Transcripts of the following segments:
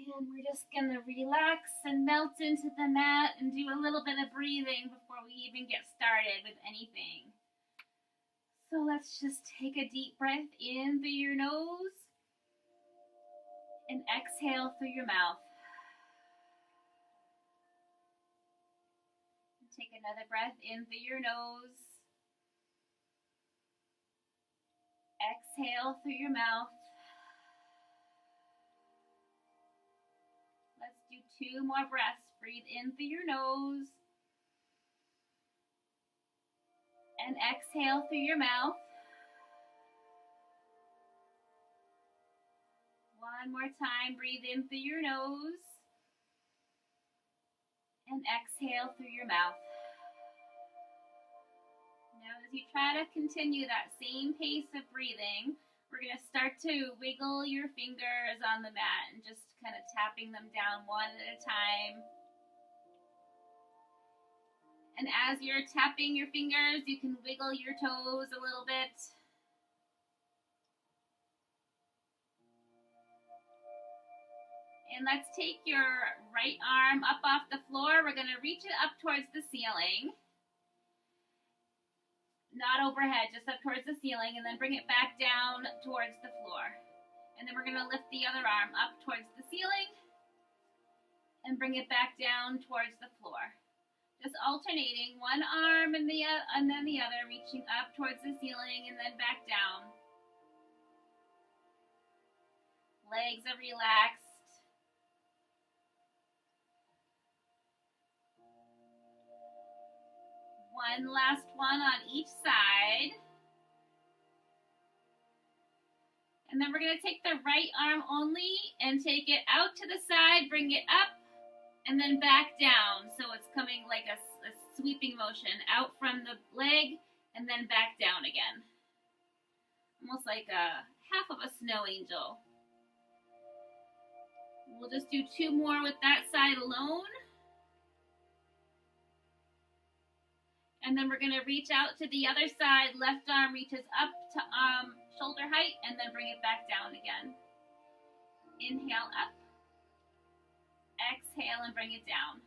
And we're just going to relax and melt into the mat and do a little bit of breathing before we even get started with anything. So let's just take a deep breath in through your nose and exhale through your mouth. And take another breath in through your nose. Exhale through your mouth. Let's do 2 more breaths. Breathe in through your nose. And exhale through your mouth. 1 more time. Breathe in through your nose. And exhale through your mouth. Now, as you try to continue that same pace of breathing, we're going to start to wiggle your fingers on the mat and just kind of tapping them down one at a time. And as you're tapping your fingers, you can wiggle your toes a little bit. And let's take your right arm up off the floor. We're going to reach it up towards the ceiling. Not overhead, just up towards the ceiling, and then bring it back down towards the floor. And then we're going to lift the other arm up towards the ceiling and bring it back down towards the floor. Just alternating one arm and then the other, reaching up towards the ceiling and then back down. Legs are relaxed. One last one on each side. And then we're going to take the right arm only and take it out to the side, bring it up, and then back down. So it's coming like a sweeping motion out from the leg and then back down again. Almost like a half of a snow angel. We'll just do 2 more with that side alone. And then we're going to reach out to the other side. Left arm reaches up to shoulder height and then bring it back down again. Inhale up. Exhale and bring it down.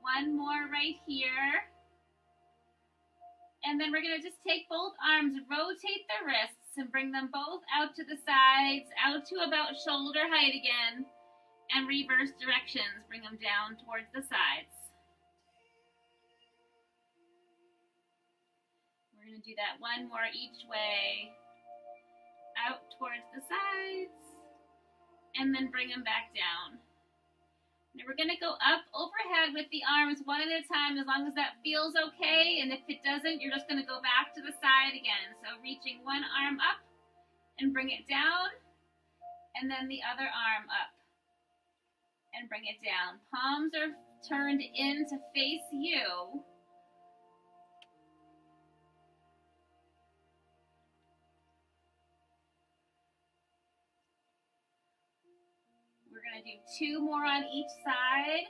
One more right here. And then we're going to just take both arms, rotate the wrists, and bring them both out to the sides, out to about shoulder height again, and reverse directions. Bring them down towards the sides. We're going to do that one more each way, out towards the sides, and then bring them back down. Now we're going to go up overhead with the arms one at a time as long as that feels okay, and if it doesn't, you're just going to go back to the side again. So reaching one arm up and bring it down, and then the other arm up and bring it down. Palms are turned in to face you. We're going to do 2 more on each side.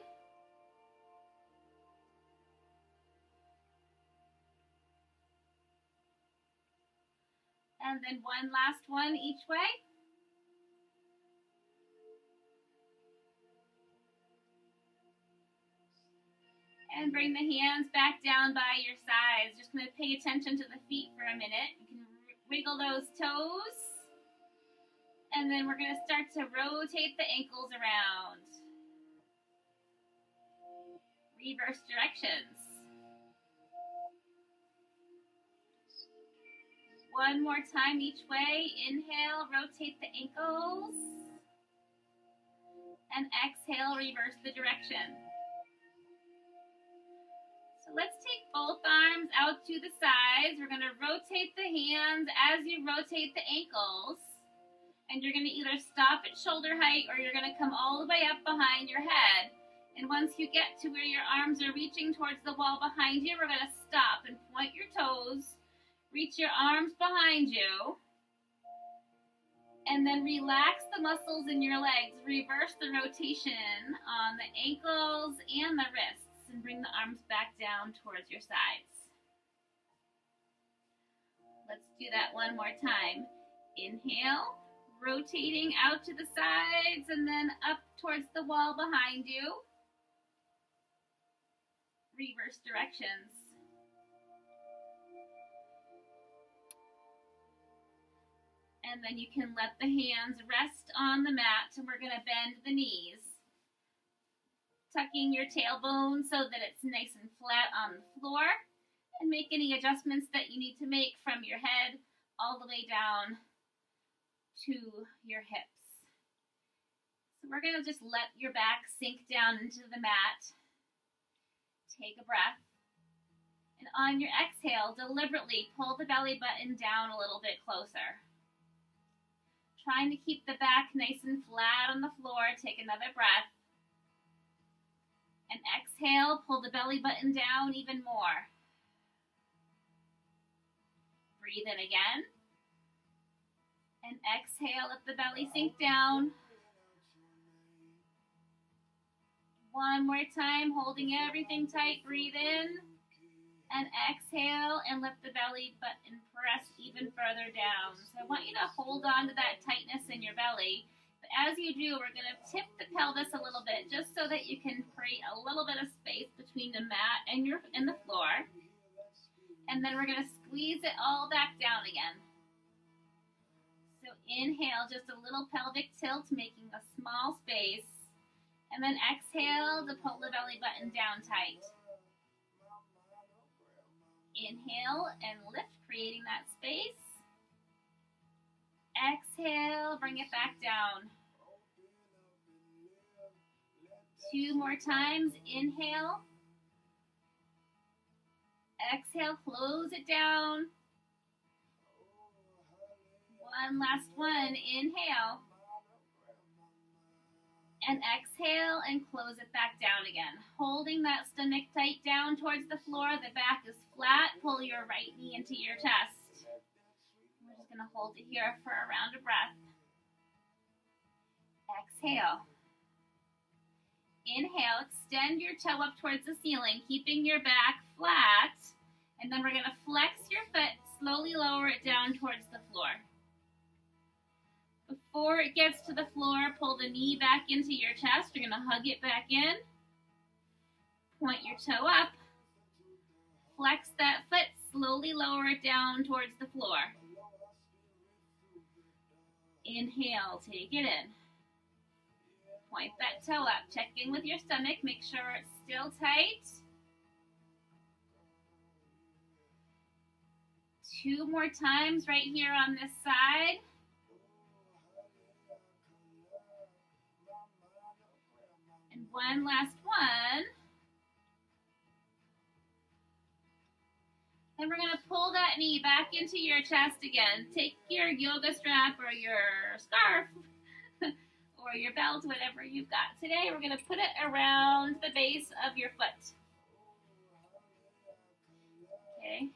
And then one last one each way. And bring the hands back down by your sides. Just going to pay attention to the feet for a minute. You can wiggle those toes. And then we're going to start to rotate the ankles around. Reverse directions. One more time each way. Inhale, rotate the ankles. And exhale, reverse the direction. So let's take both arms out to the sides. We're going to rotate the hands as you rotate the ankles. And you're going to either stop at shoulder height or you're going to come all the way up behind your head. And once you get to where your arms are reaching towards the wall behind you, we're going to stop and point your toes. Reach your arms behind you. And then relax the muscles in your legs. Reverse the rotation on the ankles and the wrists. And bring the arms back down towards your sides. Let's do that one more time. Inhale, rotating out to the sides and then up towards the wall behind you. Reverse directions. And then you can let the hands rest on the mat, and we're going to bend the knees. Tucking your tailbone so that it's nice and flat on the floor, and make any adjustments that you need to make from your head all the way down to your hips. So we're going to just let your back sink down into the mat. Take a breath. And on your exhale, deliberately pull the belly button down a little bit closer. Trying to keep the back nice and flat on the floor. Take another breath. And exhale, pull the belly button down even more. Breathe in again. And exhale, let the belly sink down. One more time, holding everything tight. Breathe in. And exhale, and let the belly button press even further down. So I want you to hold on to that tightness in your belly. But as you do, we're going to tip the pelvis a little bit, just so that you can create a little bit of space between the mat and the floor. And then we're going to squeeze it all back down again. So inhale, just a little pelvic tilt, making a small space. And then exhale to pull the belly button down tight. Inhale and lift, creating that space. Exhale, bring it back down. 2 more times. Inhale. Exhale, close it down. One last one. Inhale. And exhale and close it back down again. Holding that stomach tight down towards the floor. The back is flat. Pull your right knee into your chest. We're just going to hold it here for a round of breath. Exhale. Inhale. Extend your toe up towards the ceiling, keeping your back flat. And then we're going to flex your foot. Slowly lower it down towards the floor. Before it gets to the floor, pull the knee back into your chest. You're going to hug it back in. Point your toe up. Flex that foot. Slowly lower it down towards the floor. Inhale, take it in. Point that toe up. Check in with your stomach. Make sure it's still tight. 2 more times right here on this side. And one last one. And we're going to pull that knee back into your chest again. Take your yoga strap or your scarf or your belt, whatever you've got today. We're going to put it around the base of your foot. Okay.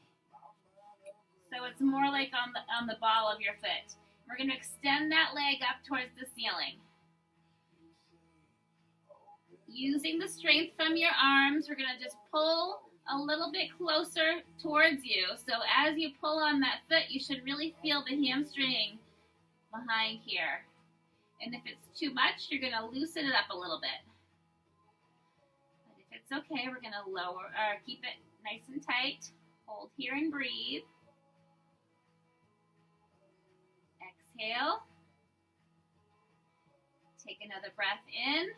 So it's more like on the ball of your foot. We're going to extend that leg up towards the ceiling. Using the strength from your arms, we're going to just pull a little bit closer towards you. So as you pull on that foot, you should really feel the hamstring behind here. And if it's too much, you're going to loosen it up a little bit. But if it's okay, we're going to lower or keep it nice and tight. Hold here and breathe. Exhale. Take another breath in.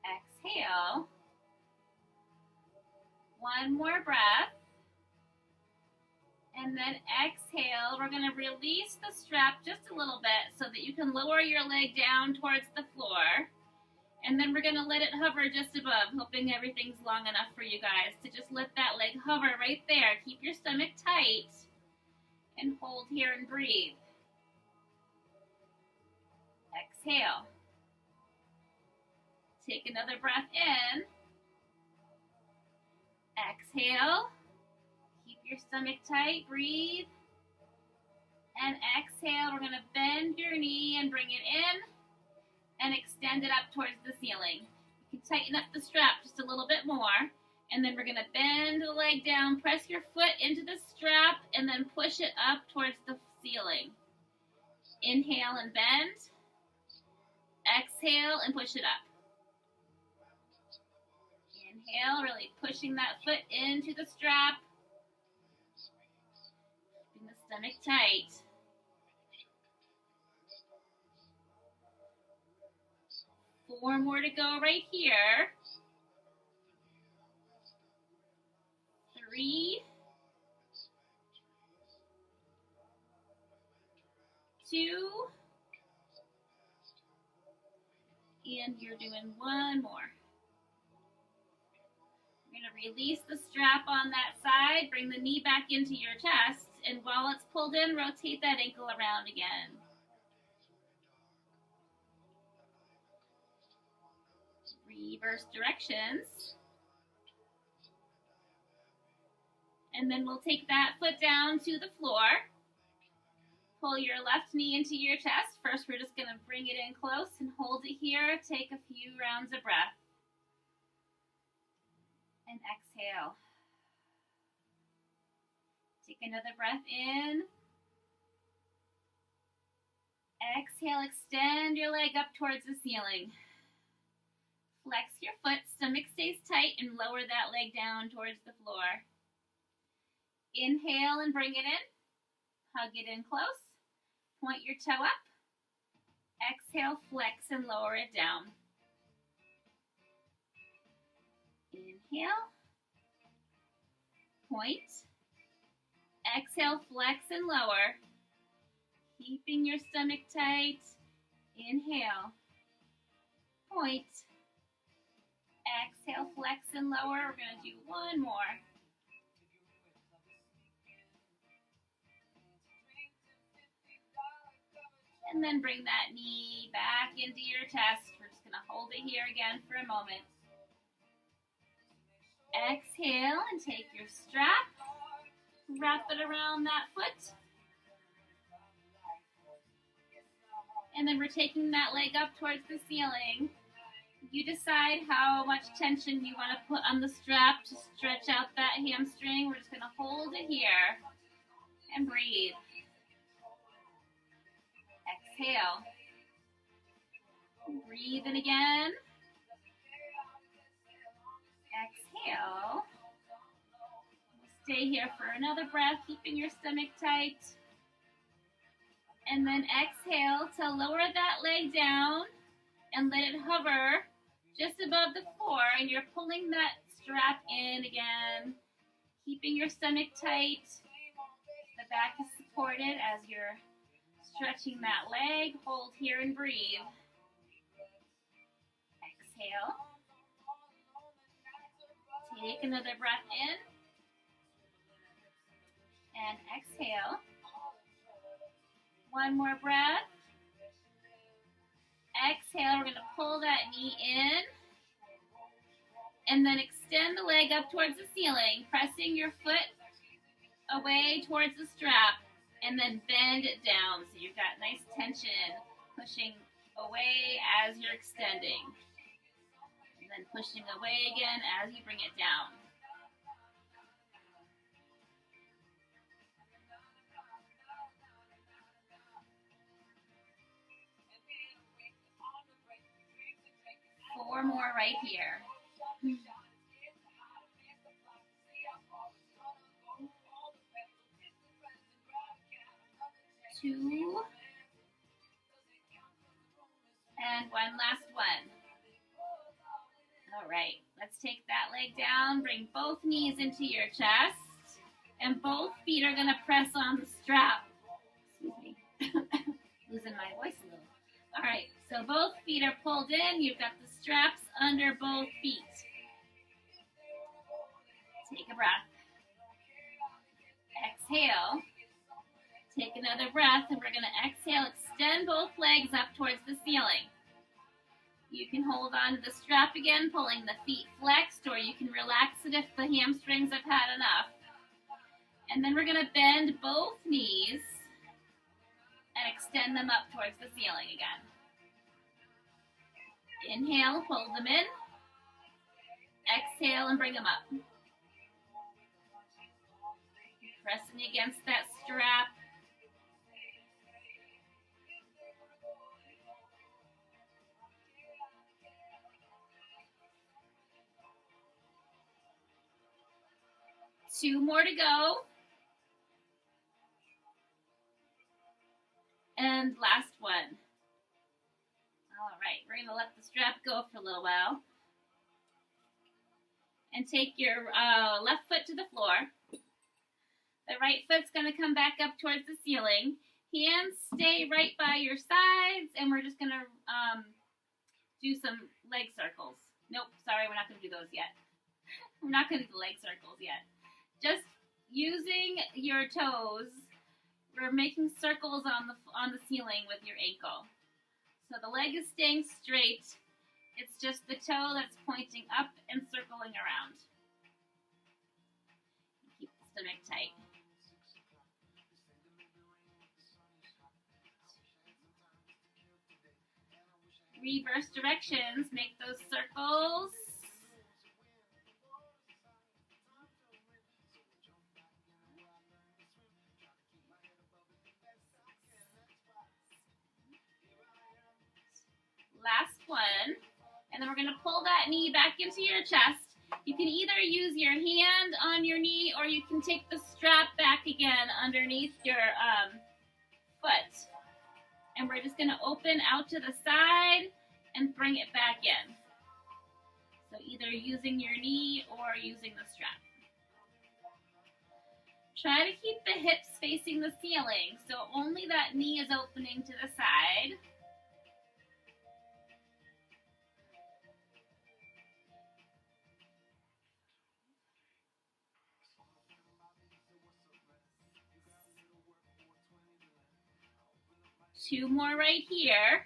Exhale. One more breath. And then exhale. We're going to release the strap just a little bit so that you can lower your leg down towards the floor. And then we're going to let it hover just above, hoping everything's long enough for you guys to just let that leg hover right there. Keep your stomach tight and hold here and breathe. Exhale. Take another breath in. Exhale. Keep your stomach tight. Breathe. And exhale. We're going to bend your knee and bring it in and extend it up towards the ceiling. You can tighten up the strap just a little bit more. And then we're going to bend the leg down, press your foot into the strap, and then push it up towards the ceiling. Inhale and bend. Exhale and push it up. Inhale, really pushing that foot into the strap. Keeping the stomach tight. 4 more to go right here. 3, 2, and you're doing 1 more. You're going to release the strap on that side, bring the knee back into your chest, and while it's pulled in, rotate that ankle around again. Reverse directions. And then we'll take that foot down to the floor. Pull your left knee into your chest. First, we're just going to bring it in close and hold it here. Take a few rounds of breath. And exhale. Take another breath in. Exhale, extend your leg up towards the ceiling. Flex your foot, stomach stays tight, and lower that leg down towards the floor. Inhale and bring it in. Hug it in close. Point your toe up. Exhale, flex and lower it down. Inhale. Point. Exhale, flex and lower. Keeping your stomach tight. Inhale. Point. Exhale, flex and lower. We're going to do 1 more. And then bring that knee back into your chest. We're just going to hold it here again for a moment. Exhale and take your strap. Wrap it around that foot. And then we're taking that leg up towards the ceiling. You decide how much tension you want to put on the strap to stretch out that hamstring. We're just going to hold it here and breathe. Exhale. Breathe in again. Exhale. Stay here for another breath, keeping your stomach tight. And then exhale to lower that leg down and let it hover just above the floor. And you're pulling that strap in again, keeping your stomach tight. The back is supported as you're stretching that leg. Hold here and breathe. Exhale. Take another breath in. And exhale. 1 more breath. Exhale, we're going to pull that knee in. And then extend the leg up towards the ceiling, pressing your foot away towards the strap. And then bend it down so you've got nice tension, pushing away as you're extending. And then pushing away again as you bring it down. Four more right here. 2. And 1 last one. All right, let's take that leg down. Bring both knees into your chest. And both feet are going to press on the strap. Excuse me. Losing my voice a little. All right, so both feet are pulled in. You've got the straps under both feet. Take a breath. Exhale. Take another breath, and we're going to exhale. Extend both legs up towards the ceiling. You can hold on to the strap again, pulling the feet flexed, or you can relax it if the hamstrings have had enough. And then we're going to bend both knees and extend them up towards the ceiling again. Inhale, pull them in. Exhale. exhale and bring them up. Pressing against that strap. Two more to go. And last one. All right, we're gonna let the strap go for a little while. And take your left foot to the floor. The right foot's gonna come back up towards the ceiling. Hands stay right by your sides, and we're just gonna do some leg circles. Nope, sorry, we're not gonna do those yet. We're not gonna do leg circles yet. Just using your toes, we're making circles on the ceiling with your ankle. So the leg is staying straight. It's just the toe that's pointing up and circling around. Keep the stomach tight. Reverse directions, make those circles. Last one. And then we're going to pull that knee back into your chest. You can either use your hand on your knee or you can take the strap back again underneath your foot. And we're just going to open out to the side and bring it back in. So either using your knee or using the strap. Try to keep the hips facing the ceiling so only that knee is opening to the side. Two more right here.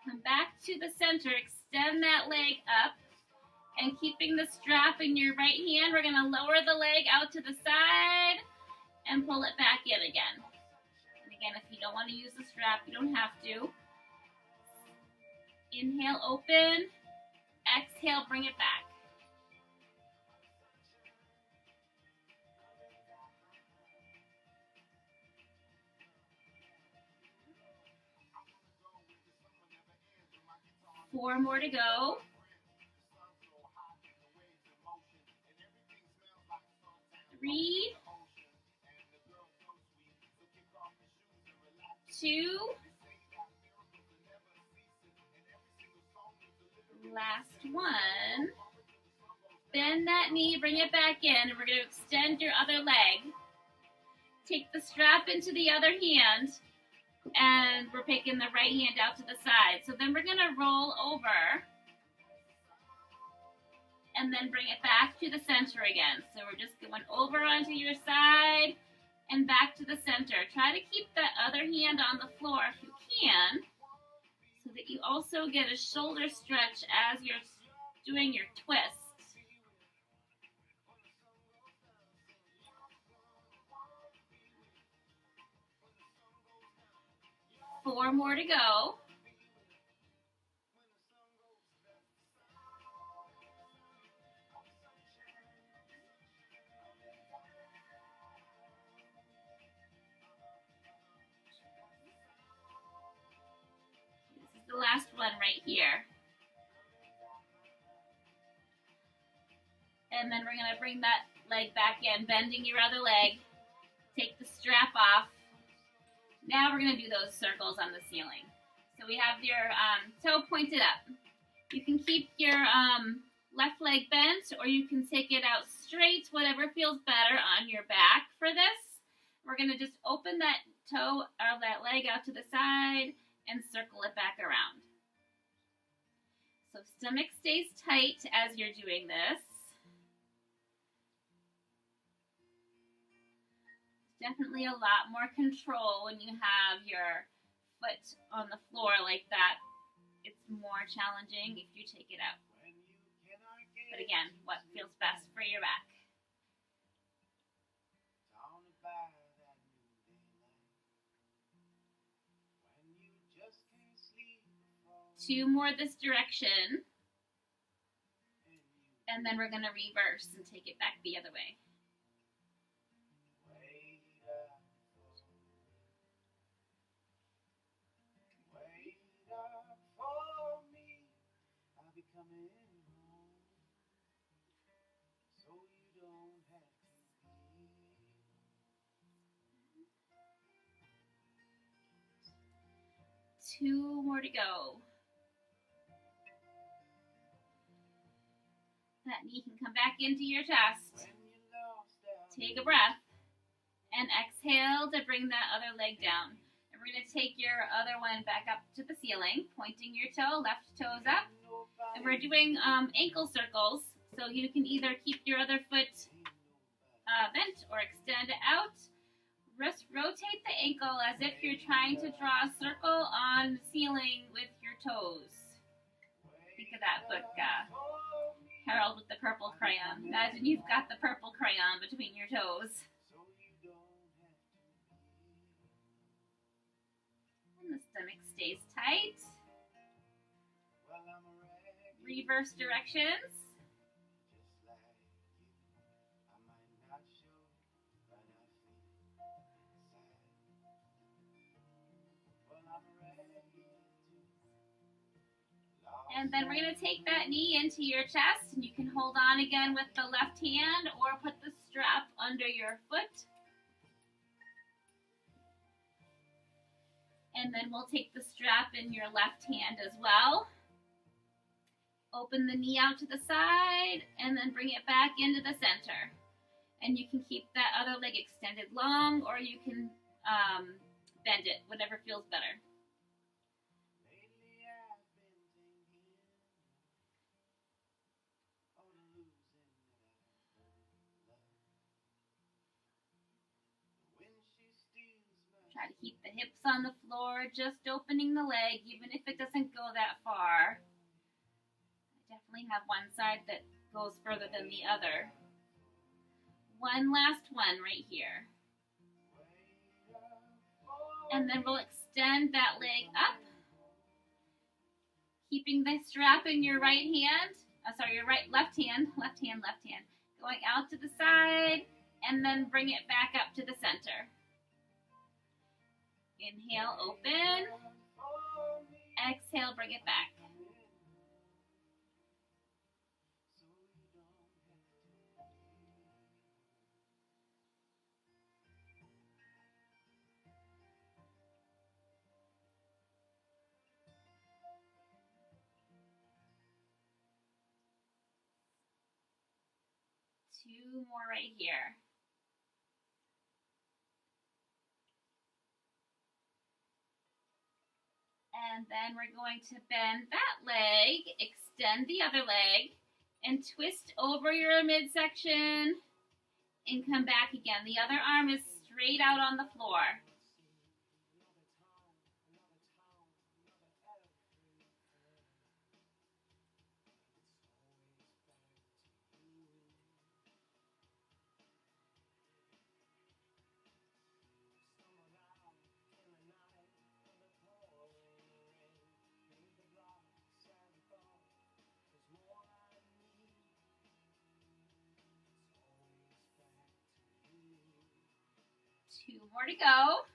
Come back to the center, extend that leg up, and keeping the strap in your right hand, we're going to lower the leg out to the side and pull it back in again. And again, if you don't want to use the strap, you don't have to. Inhale, open. Exhale, bring it back. Four more to go. Three, two, last one. Bend that knee, bring it back in, and we're going to extend your other leg. Take the strap into the other hand, and we're taking the right hand out to the side. So then we're going to roll over and then bring it back to the center again. So we're just going over onto your side and back to the center. Try to keep that other hand on the floor if you can, so that you also get a shoulder stretch as you're doing your twist. Four more to go. This is the last one right here. And then we're going to bring that leg back in, bending your other leg. Take the strap off. Now we're going to do those circles on the ceiling. So we have your toe pointed up. You can keep your left leg bent, or you can take it out straight, whatever feels better on your back for this. We're going to just open that toe or that leg out to the side and circle it back around. So stomach stays tight as you're doing this. Definitely a lot more control when you have your foot on the floor like that. It's more challenging if you take it out. But again, what feels best for your back. 2 more this direction, and then we're going to reverse and take it back the other way. Two more to go. That knee can come back into your chest. Take a breath and exhale to bring that other leg down. And we're going to take your other one back up to the ceiling, pointing your toe, left toes up. And we're doing ankle circles, so you can either keep your other foot bent or extend it out. Just rotate the ankle as if you're trying to draw a circle on the ceiling with your toes. Think of that, Butka. Harold with the purple crayon. Imagine you've got the purple crayon between your toes. And the stomach stays tight. Reverse directions. And then we're going to take that knee into your chest, and you can hold on again with the left hand or put the strap under your foot. And then we'll take the strap in your left hand as well. Open the knee out to the side, and then bring it back into the center. And you can keep that other leg extended long, or you can bend it, whatever feels better. Try to keep the hips on the floor, just opening the leg, even if it doesn't go that far. I definitely have one side that goes further than the other. One last one right here. And then we'll extend that leg up, keeping the strap in your right hand. Your left hand, going out to the side, and then bring it back up to the center. Inhale, open. Exhale, bring it back. Two more right here. And then we're going to bend that leg, extend the other leg, and twist over your midsection and come back again. The other arm is straight out on the floor. Two more to go.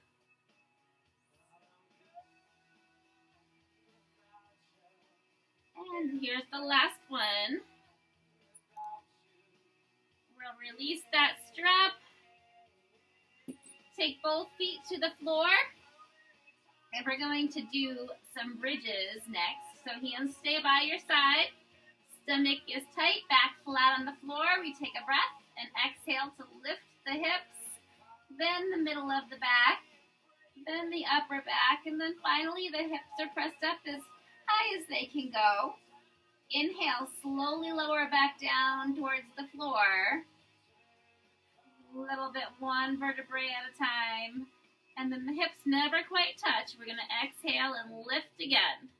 And here's the last one. We'll release that strap. Take both feet to the floor. And we're going to do some bridges next. So hands stay by your side. Stomach is tight, back flat on the floor. We take a breath and exhale to lift the hips. Then the middle of the back, then the upper back, and then finally the hips are pressed up as high as they can go. Inhale, slowly lower back down towards the floor. A little bit, one vertebrae at a time. And then the hips never quite touch. We're going to exhale and lift again.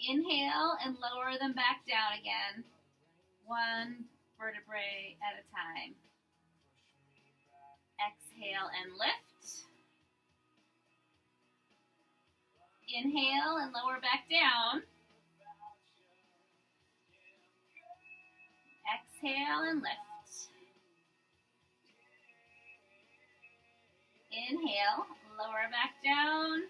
Inhale and lower them back down again. One vertebrae at a time. Exhale and lift. Inhale and lower back down. Exhale and lift. Inhale, lower back down.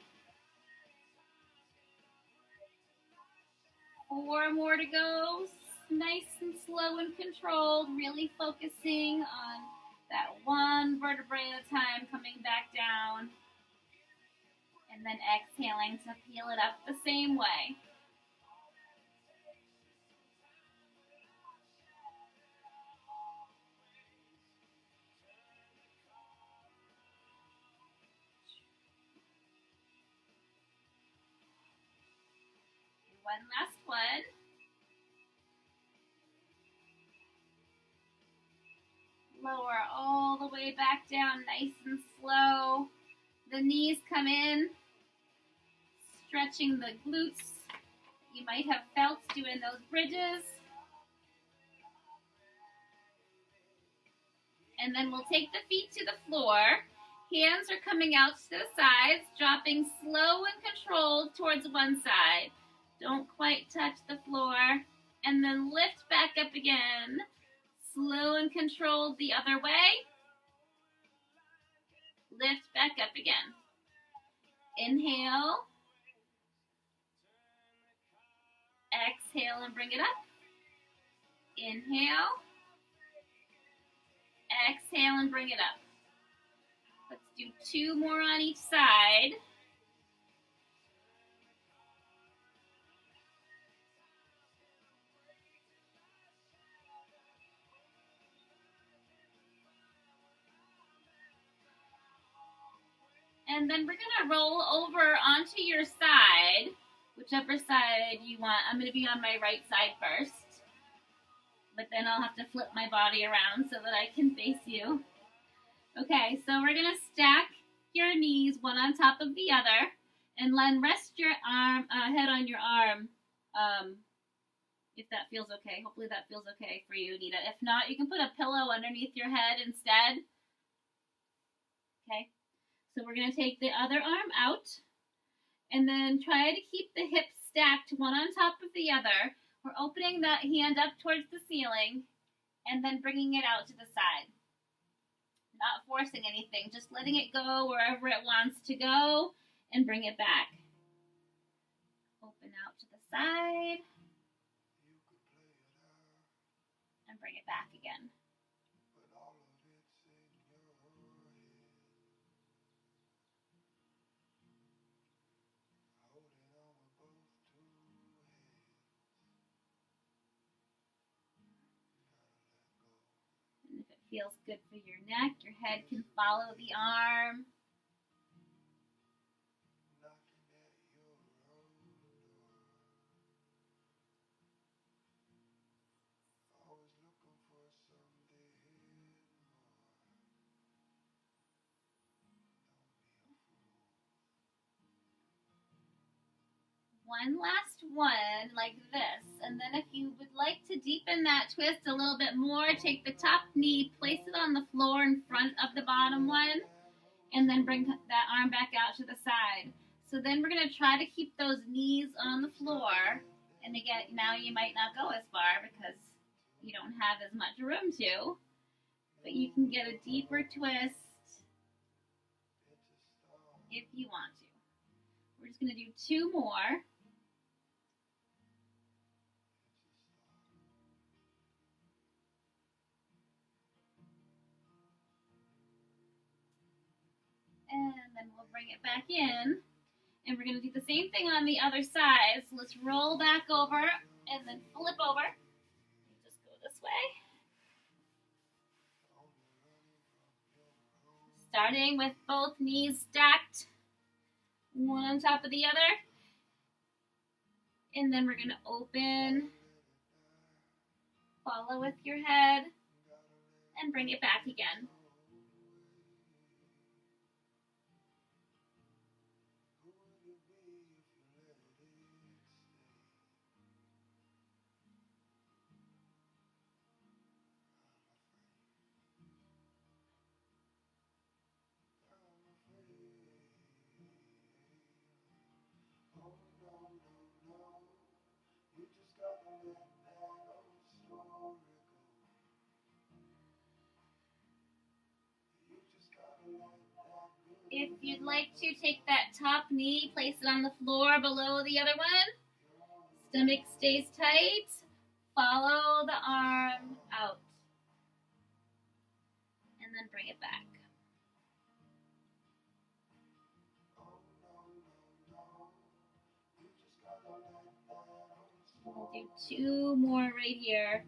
4 more to go. Nice and slow and controlled, really focusing on that one vertebrae at a time, coming back down. And then exhaling to peel it up the same way. One last one. Lower all the way back down, nice and slow. The knees come in, stretching the glutes. You might have felt doing those bridges. And then we'll take the feet to the floor. Hands are coming out to the sides, dropping slow and controlled towards one side. Don't quite touch the floor. And then lift back up again. Slow and controlled the other way. Lift back up again. Inhale. Exhale and bring it up. Inhale. Exhale and bring it up. Let's do 2 more on each side. And then we're going to roll over onto your side, whichever side you want. I'm going to be on my right side first, but then I'll have to flip my body around so that I can face you. Okay, so we're going to stack your knees one on top of the other, and then rest your head on your arm, if that feels okay. Hopefully that feels okay for you, Nita. If not, you can put a pillow underneath your head instead. Okay. So we're going to take the other arm out and then try to keep the hips stacked one on top of the other. We're opening that hand up towards the ceiling and then bringing it out to the side. Not forcing anything, just letting it go wherever it wants to go and bring it back. Open out to the side and bring it back again. Feels good for your neck. Your head can follow the arm. One last one like this, and then if you would like to deepen that twist a little bit more, take the top knee, place it on the floor in front of the bottom one, and then bring that arm back out to the side. So then we're going to try to keep those knees on the floor, and again, now you might not go as far because you don't have as much room to, but you can get a deeper twist if you want to. We're just going to do 2 more. And then we'll bring it back in. And we're going to do the same thing on the other side. So let's roll back over and then flip over. Just go this way. Starting with both knees stacked, one on top of the other. And then we're going to open, follow with your head, and bring it back again. If you'd like to, take that top knee, place it on the floor below the other one. Stomach stays tight. Follow the arm out. And then bring it back. We'll do 2 more right here.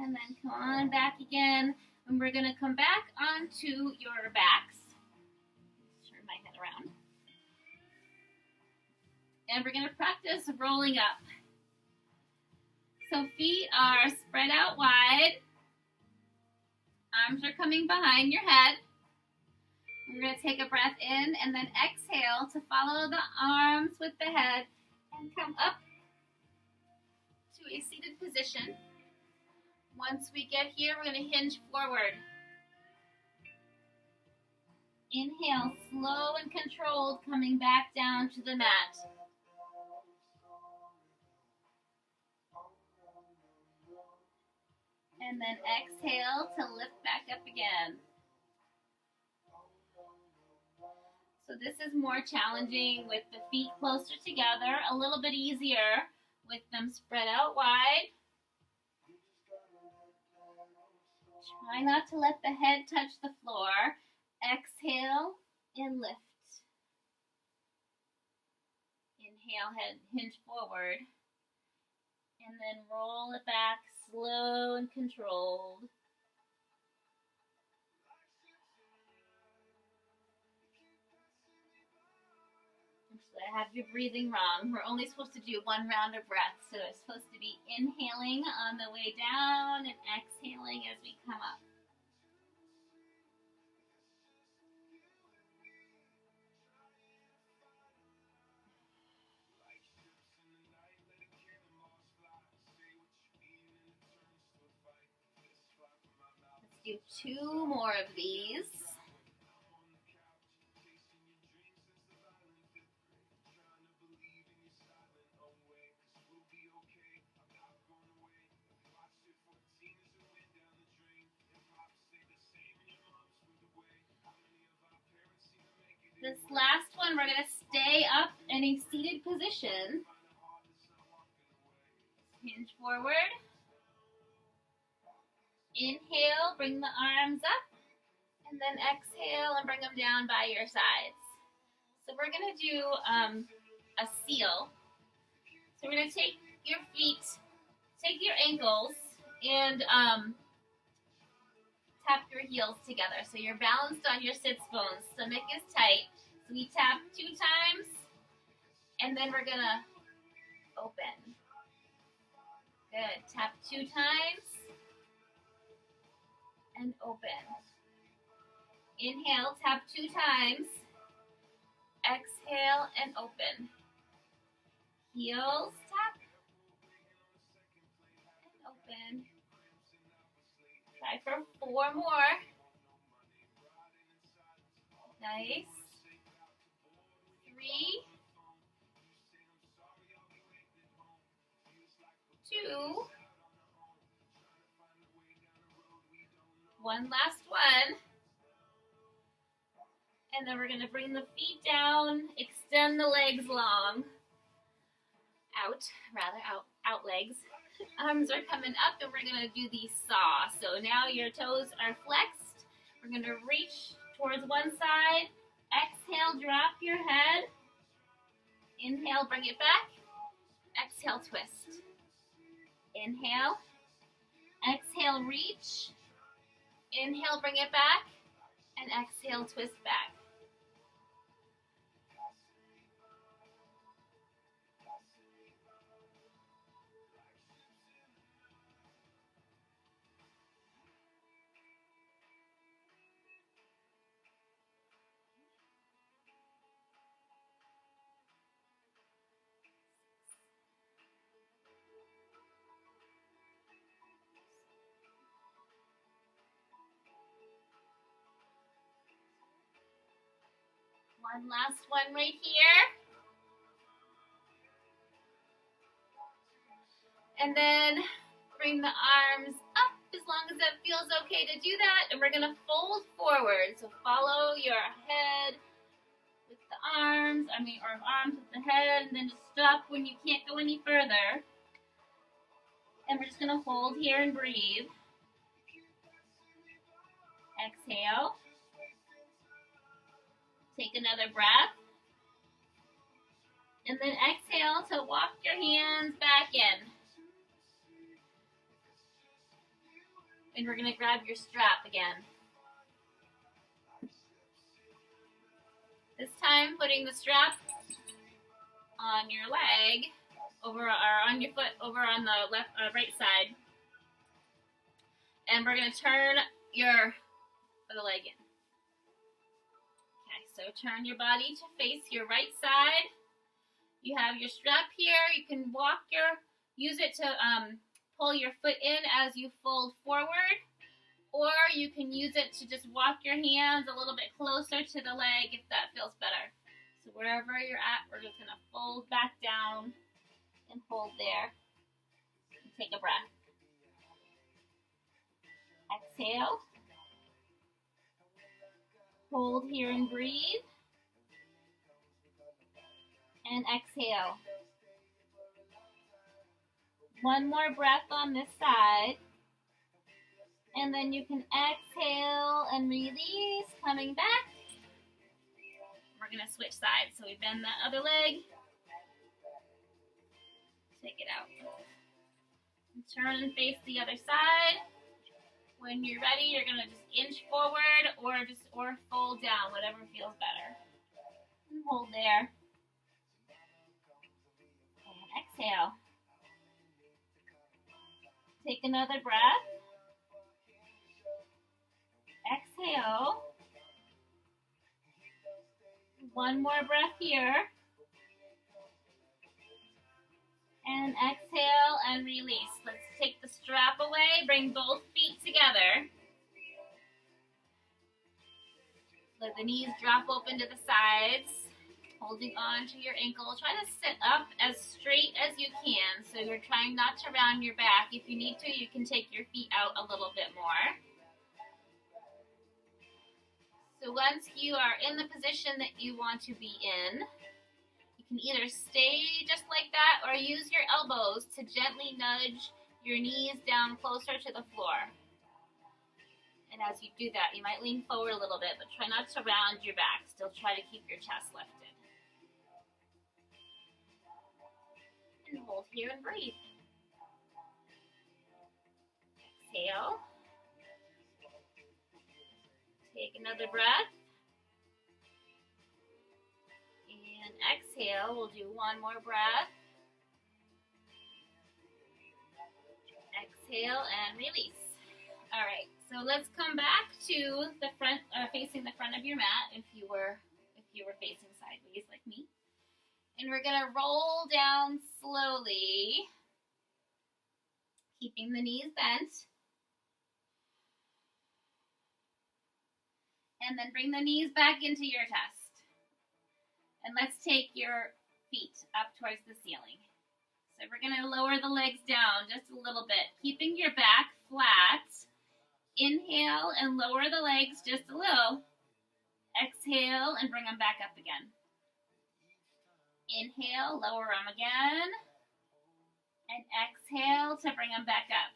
And then come on back again. And we're going to come back onto your backs. Turn my head around. And we're going to practice rolling up. So feet are spread out wide. Arms are coming behind your head. We're going to take a breath in and then exhale to follow the arms with the head and come up to a seated position. Once we get here, we're going to hinge forward. Inhale, slow and controlled, coming back down to the mat. And then exhale to lift back up again. So this is more challenging with the feet closer together, a little bit easier with them spread out wide. Try not to let the head touch the floor. Exhale and lift. Inhale, head hinge forward. And then roll it back, slow and controlled. I have you breathing wrong. We're only supposed to do 1 round of breath. So it's supposed to be inhaling on the way down and exhaling as we come up. Let's do 2 more of these. This last one, we're going to stay up in a seated position. Hinge forward. Inhale, bring the arms up. And then exhale and bring them down by your sides. So we're going to do a seal. So we're going to take your feet, take your ankles, and tap your heels together. So you're balanced on your sits bones. Stomach is tight. So we tap 2 times, and then we're going to open. Good. Tap 2 times, and open. Inhale, tap 2 times. Exhale, and open. Heels, tap, and open. Try for 4 more. Nice. 3, 2. 1 last one. And then we're going to bring the feet down, extend the legs long. Out legs. Arms are coming up, and we're going to do the saw. So now your toes are flexed. We're going to reach towards one side. Exhale, drop your head. Inhale, bring it back. Exhale, twist. Inhale. Exhale, reach. Inhale, bring it back. And exhale, twist back. One last one right here. And then bring the arms up as long as that feels okay to do that. And we're going to fold forward. So follow your head with the arms, or arms with the head, and then just stop when you can't go any further. And we're just going to hold here and breathe. Exhale. Take another breath. And then exhale to walk your hands back in. And we're going to grab your strap again. This time, putting the strap on your leg, on your foot, over on the right side. And we're going to turn your other leg in. Okay, so turn your body to face your right side. You have your strap here. You can use it to pull your foot in as you fold forward, or you can use it to just walk your hands a little bit closer to the leg if that feels better. So wherever you're at, we're just going to fold back down and hold there. And take a breath. Exhale. Hold here and breathe. And exhale. One more breath on this side. And then you can exhale and release, coming back. We're going to switch sides. So we bend the other leg. Take it out. And turn and face the other side. When you're ready, you're going to just inch forward or fold down, whatever feels better. And hold there. And exhale. Take another breath. Exhale. One more breath here. And exhale and release. Let's take the strap away. Bring both feet together. Let the knees drop open to the sides. Holding on to your ankle. Try to sit up as straight as you can. So you're trying not to round your back. If you need to, you can take your feet out a little bit more. So once you are in the position that you want to be in, you can either stay just like that or use your elbows to gently nudge your knees down closer to the floor. And as you do that, you might lean forward a little bit, but try not to round your back. Still try to keep your chest lifted. And hold here and breathe. Exhale. Take another breath. And exhale. We'll do one more breath. Exhale and release. All right, so let's come back to the front, facing the front of your mat if you were facing sideways like me. And we're gonna roll down slowly, keeping the knees bent. And then bring the knees back into your chest. And let's take your feet up towards the ceiling. So we're gonna lower the legs down just a little bit, keeping your back flat. Inhale and lower the legs just a little. Exhale and bring them back up again. Inhale, lower them again. And exhale to bring them back up.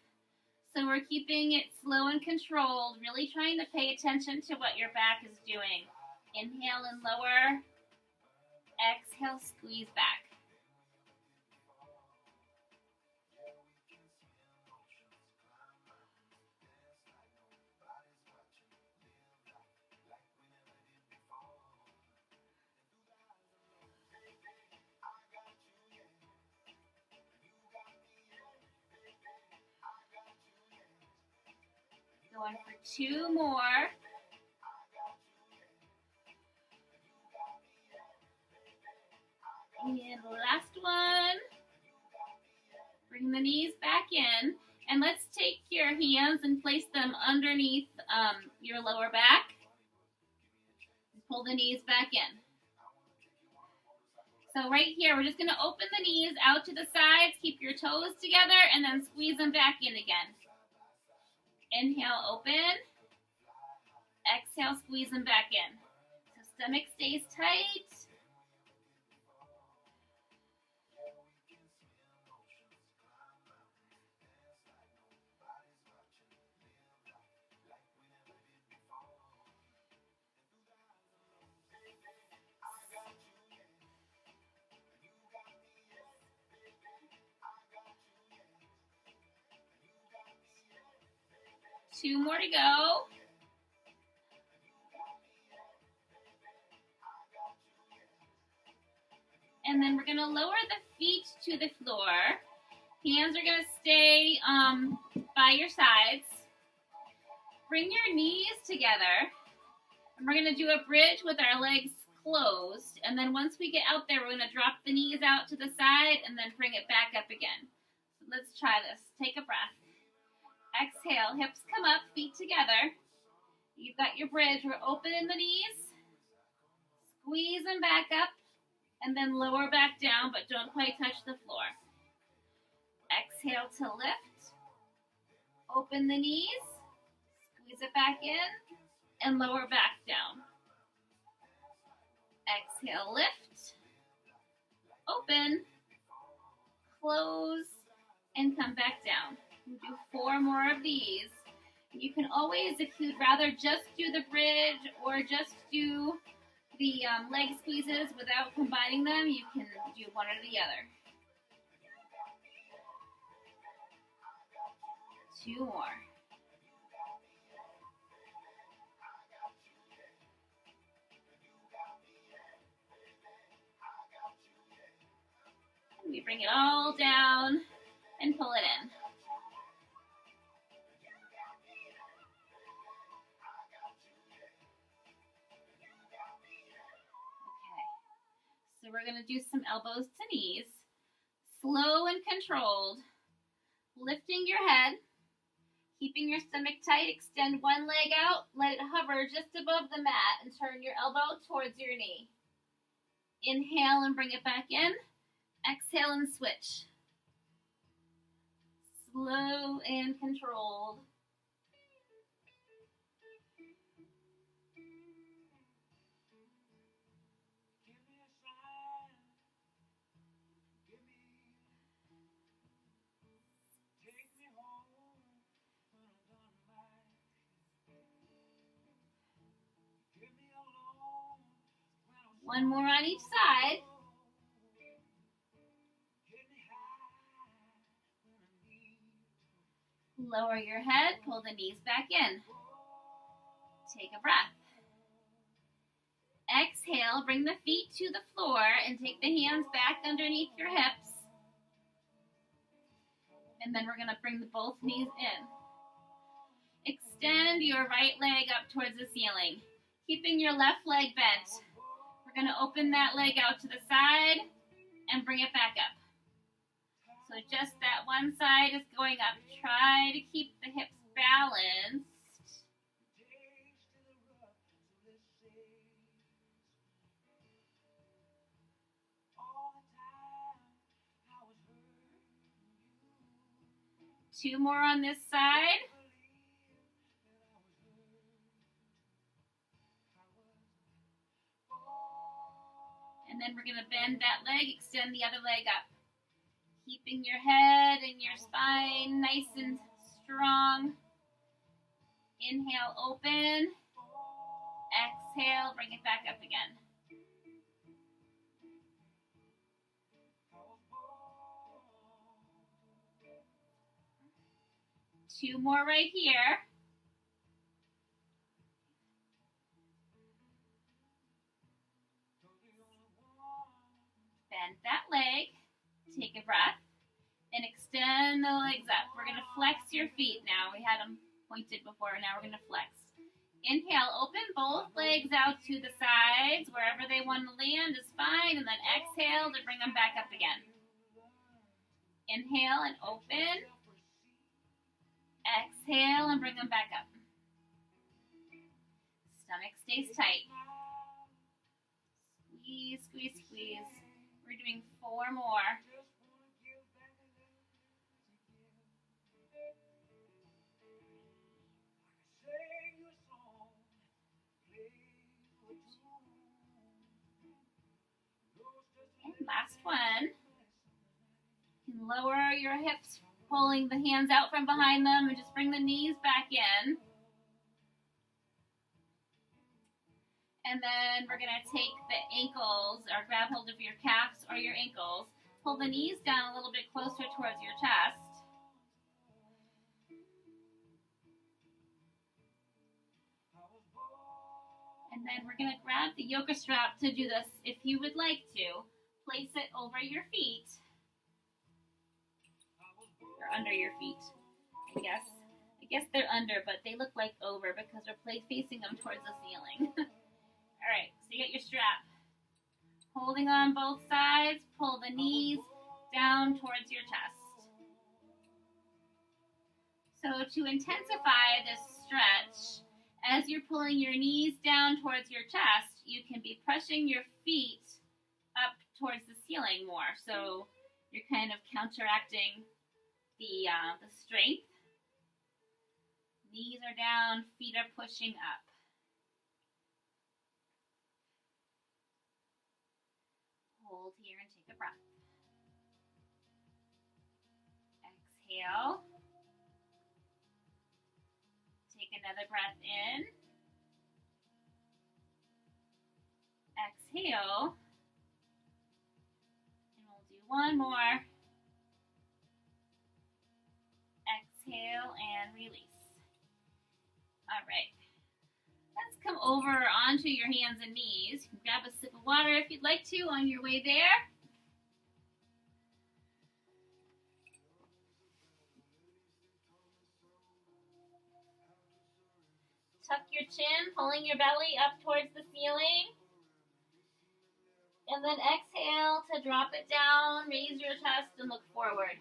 So we're keeping it slow and controlled, really trying to pay attention to what your back is doing. Inhale and lower. Exhale, squeeze back. Going for two more. And the last one. Bring the knees back in. And let's take your hands and place them underneath your lower back. Pull the knees back in. So right here, we're just going to open the knees out to the sides, keep your toes together, and then squeeze them back in again. Inhale, open. Exhale, squeeze them back in. So stomach stays tight. Two more to go. And then we're going to lower the feet to the floor. Hands are going to stay by your sides. Bring your knees together. And we're going to do a bridge with our legs closed. And then once we get out there, we're going to drop the knees out to the side and then bring it back up again. So let's try this. Take a breath. Exhale, hips come up, feet together. You've got your bridge. We're opening the knees. Squeeze them back up. And then lower back down, but don't quite touch the floor. Exhale to lift. Open the knees. Squeeze it back in. And lower back down. Exhale, lift. Open. Close. And come back down. We'll do 4 more of these. You can always, if you'd rather just do the bridge or just do the leg squeezes without combining them, you can do one or the other. 2 more. And we bring it all down and pull it in. So we're going to do some elbows to knees, slow and controlled, lifting your head, keeping your stomach tight, extend one leg out, let it hover just above the mat and turn your elbow towards your knee. Inhale and bring it back in, exhale and switch. Slow and controlled. One more on each side. Lower your head, pull the knees back in. Take a breath. Exhale, bring the feet to the floor and take the hands back underneath your hips. And then we're going to bring both knees in. Extend your right leg up towards the ceiling, keeping your left leg bent. We're going to open that leg out to the side and bring it back up. So just that one side is going up. Try to keep the hips balanced. Two more on this side. And then we're going to bend that leg, extend the other leg up. Keeping your head and your spine nice and strong. Inhale, open. Exhale, bring it back up again. Two more right here. Bend that leg. Take a breath. And extend the legs up. We're going to flex your feet now. We had them pointed before. Now we're going to flex. Inhale, open both legs out to the sides. Wherever they want to land is fine. And then exhale to bring them back up again. Inhale and open. Exhale and bring them back up. Stomach stays tight. Squeeze, squeeze, squeeze. We're doing 4 more. And last one. You can lower your hips, pulling the hands out from behind them, and just bring the knees back in. And then we're going to take the ankles, or grab hold of your calves or your ankles. Pull the knees down a little bit closer towards your chest. And then we're going to grab the yoga strap to do this if you would like to. Place it over your feet. Or under your feet, I guess. I guess they're under, but they look like over because we're facing them towards the ceiling. Alright, so you get your strap. Holding on both sides, pull the knees down towards your chest. So to intensify this stretch, as you're pulling your knees down towards your chest, you can be pushing your feet up towards the ceiling more. So you're kind of counteracting the strength. Knees are down, feet are pushing up. Hold here and take a breath. Exhale. Take another breath in. Exhale. And we'll do one more. Exhale and release. All right. Let's come over onto your hands and knees. You can grab a sip of water if you'd like to on your way there. Tuck your chin, pulling your belly up towards the ceiling. And then exhale to drop it down, raise your chest and look forward.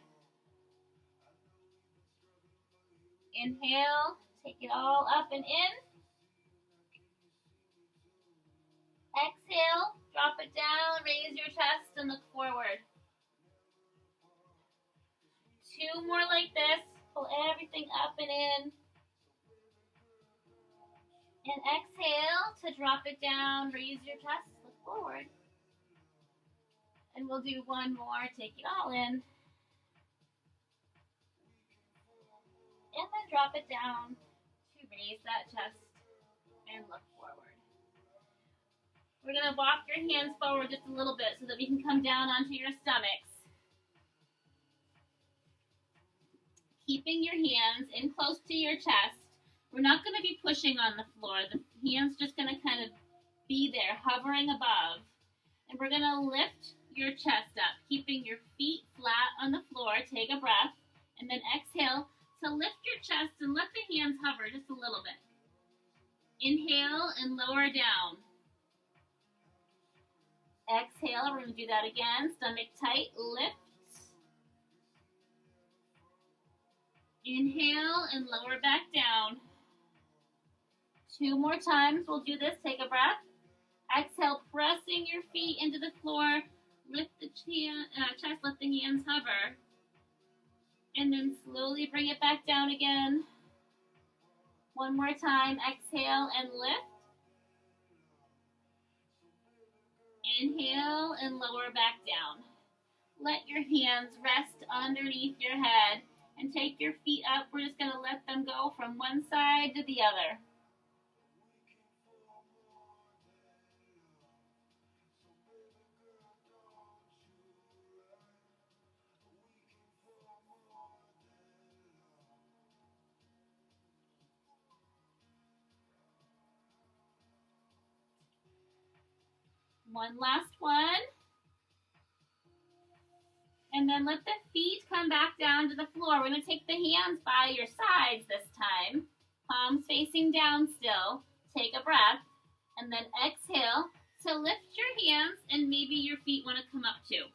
Inhale, take it all up and in. Exhale, drop it down, raise your chest and look forward. 2 more like this. Pull everything up and in. And exhale to drop it down, raise your chest, look forward. And we'll do 1 more, take it all in. And then drop it down to raise that chest and look forward. We're going to walk your hands forward just a little bit so that we can come down onto your stomachs. Keeping your hands in close to your chest. We're not going to be pushing on the floor. The hand's just going to kind of be there, hovering above. And we're going to lift your chest up, keeping your feet flat on the floor. Take a breath. And then exhale to lift your chest and let the hands hover just a little bit. Inhale and lower down. Exhale, we're going to do that again. Stomach tight, lift. Inhale and lower back down. 2 more times, we'll do this. Take a breath. Exhale, pressing your feet into the floor. Lift the chest, let the hands hover. And then slowly bring it back down again. 1 more time. Exhale and lift. Inhale and lower back down. Let your hands rest underneath your head and take your feet up. We're just going to let them go from one side to the other. One last one. And then let the feet come back down to the floor. We're going to take the hands by your sides this time. Palms facing down still. Take a breath. And then exhale to lift your hands and maybe your feet want to come up too.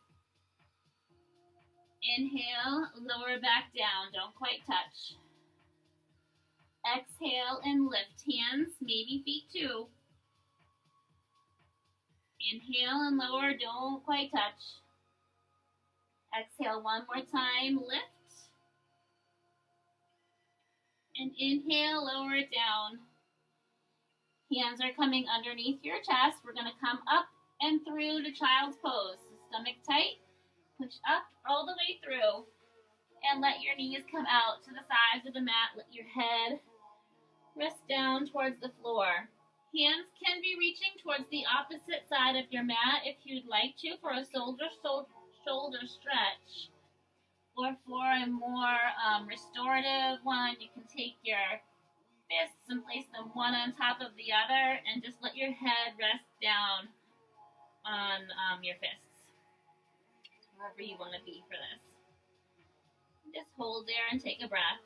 Inhale, lower back down. Don't quite touch. Exhale and lift hands, maybe feet too. Inhale and lower, don't quite touch. Exhale one more time, lift. And inhale, lower it down. Hands are coming underneath your chest. We're going to come up and through to child's pose. Stomach tight, push up all the way through. And let your knees come out to the sides of the mat. Let your head rest down towards the floor. Hands can be reaching towards the opposite side of your mat if you'd like to for a shoulder stretch. Or for a more restorative one, you can take your fists and place them one on top of the other and just let your head rest down on your fists. Wherever you want to be for this. Just hold there and take a breath.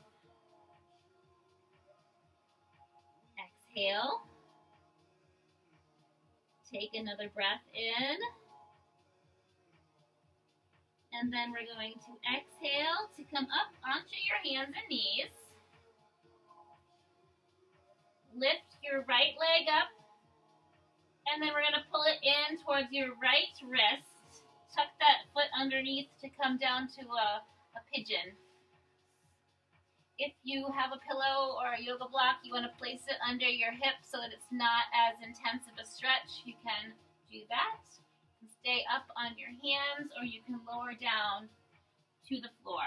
Exhale. Take another breath in. And then we're going to exhale to come up onto your hands and knees. Lift your right leg up. And then we're going to pull it in towards your right wrist. Tuck that foot underneath to come down to a pigeon. If you have a pillow or a yoga block, you want to place it under your hip so that it's not as intense of a stretch. You can do that. Stay up on your hands, or you can lower down to the floor.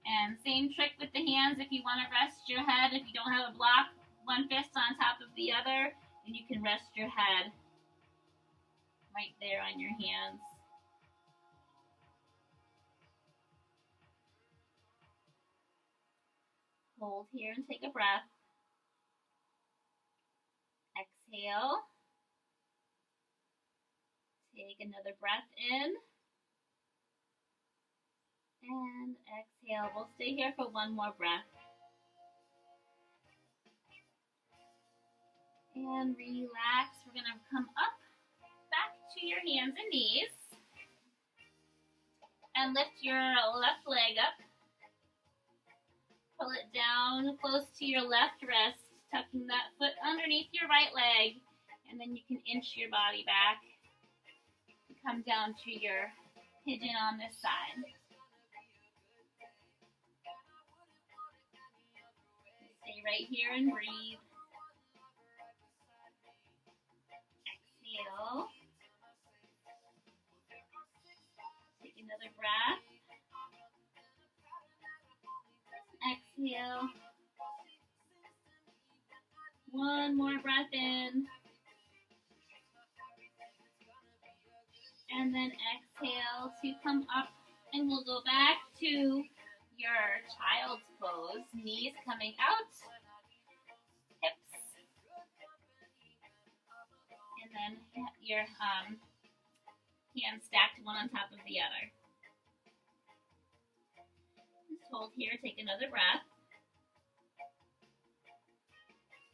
And same trick with the hands. If you want to rest your head, if you don't have a block, one fist on top of the other, and you can rest your head right there on your hands. Hold here and take a breath. Exhale. Take another breath in. And exhale. We'll stay here for one more breath. And relax. We're going to come up, back to your hands and knees. And lift your left leg up. Pull it down close to your left wrist, tucking that foot underneath your right leg. And then you can inch your body back. Come down to your pigeon on this side. Stay right here and breathe. Exhale. Take another breath. Exhale. One more breath in. And then exhale to come up, and we'll go back to your child's pose. Knees coming out, hips, and then your hands stacked one on top of the other. Just hold here, take another breath.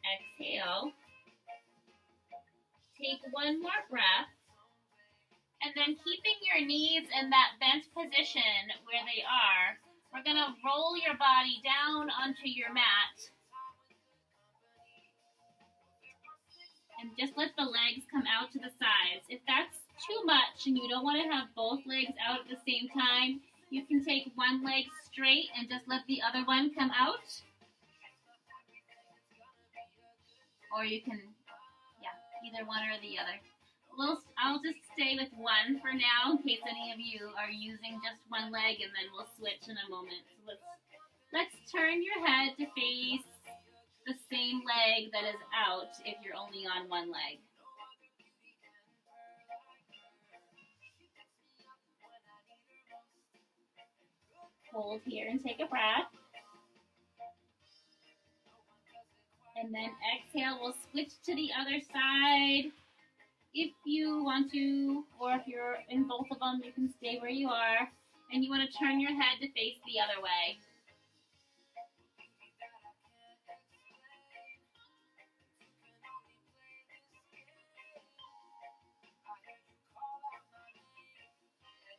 Exhale. Take one more breath. And then keeping your knees in that bent position where they are, we're going to roll your body down onto your mat. And just let the legs come out to the sides. If that's too much and you don't want to have both legs out at the same time, you can take one leg straight and just let the other one come out. Or you can, either one or the other. I'll just stay with one for now in case any of you are using just one leg, and then we'll switch in a moment. So let's turn your head to face the same leg that is out if you're only on one leg. Hold here and take a breath. And then exhale, we'll switch to the other side. If you want to, or if you're in both of them, you can stay where you are. And you want to turn your head to face the other way.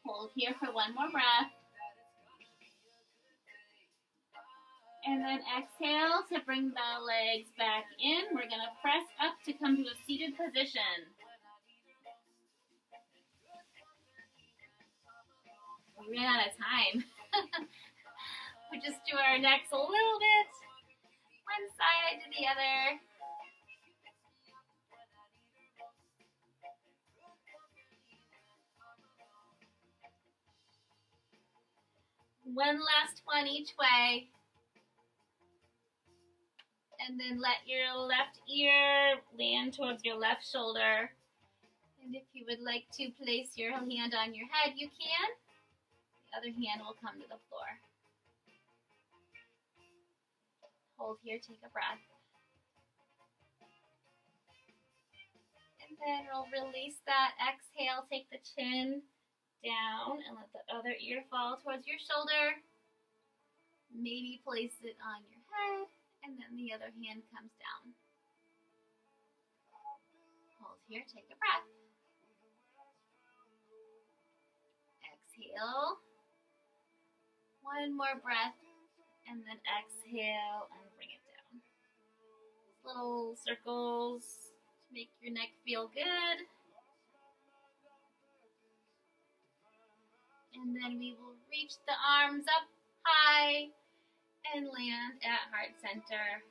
Hold here for one more breath. And then exhale to bring the legs back in. We're going to press up to come to a seated position. We ran out of time. We just do our necks a little bit, one side to the other. One last one each way. And then let your left ear land towards your left shoulder. And if you would like to place your hand on your head, you can. The other hand will come to the floor. Hold here, take a breath. And then we'll release that. Exhale, take the chin down and let the other ear fall towards your shoulder. Maybe place it on your head, and then the other hand comes down. Hold here, take a breath. Exhale. One more breath, and then exhale and bring it down. Little circles to make your neck feel good. And then we will reach the arms up high and land at heart center.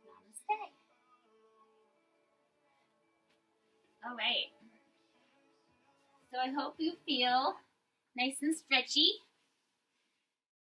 Namaste. All right. So I hope you feel nice and stretchy.